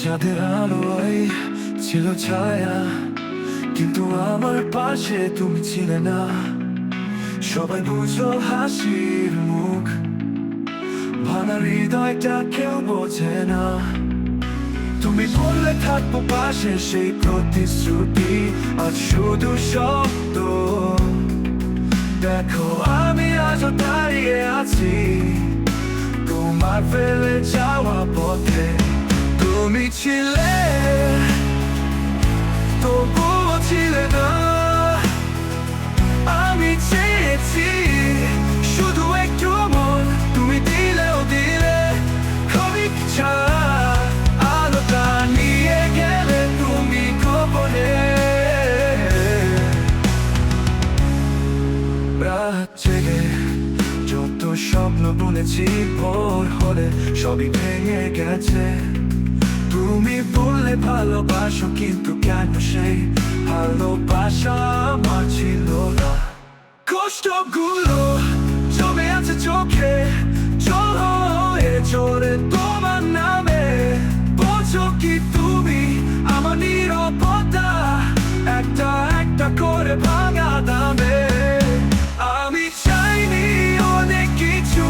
চাঁদের আলোয় ছিল ছায়া, কিন্তু আমার পাশে তুমি ছিলে না। সবাই বুঝো হাসির মুখ, ভাঙা হৃদয়টা কেউ বোঝে না। তুমি বললে থাকবো পাশে, সেই প্রতিশ্রুতি আজ শুধু শব্দ। দেখো আমি আজও দাঁড়িয়ে আছি তোমার ফেলে যাওয়া পথে। তুমি ছিলে, তবুও ছিলে না। আমি চেয়েছি শুধু একটু মন, তুমি দিলেও দিলে ক্ষণিক ছায়া। আলোটা নিয়ে গেলে তুমি গোপনে। রাত জেগে যত স্বপ্ন বুনেছি, ভোর হলে সবই ভেঙে গেছে। তুমি বললে ভালোবাসো, কিন্তু কেন সেই ভালোবাসা আমার ছিল না। কষ্টগুলো জমে আছে চোখে, জল হয়ে ঝরে তোমার নামে। বোঝো কি তুমি আমার নীরবতা, একটা একটা করে ভাঙা দামে। আমি চাইনি অনেক কিছু,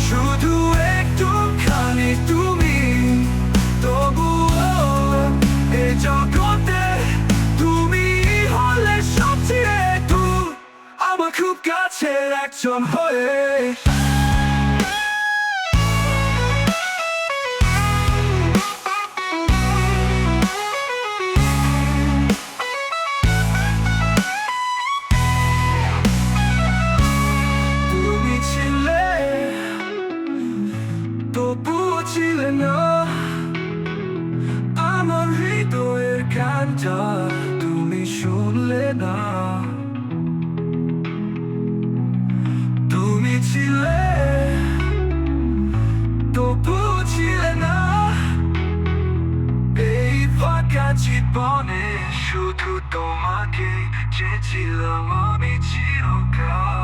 শুধু একটুখানি তুমি। তবুও এ জগতে তুমি হলে সবচেয়ে দূর, আমার খুব কাছের একজন হয়ে। তুমি ছিলে, তবুও ছিলে না। আমার হৃদয়ের গানটা তুমি শুনলে না। তুমি ছিলে, তবুও ছিলে না। এই ফাঁকা জীবনে শুধু তোমাকে চেয়েছিলাম আমি চিরকাল।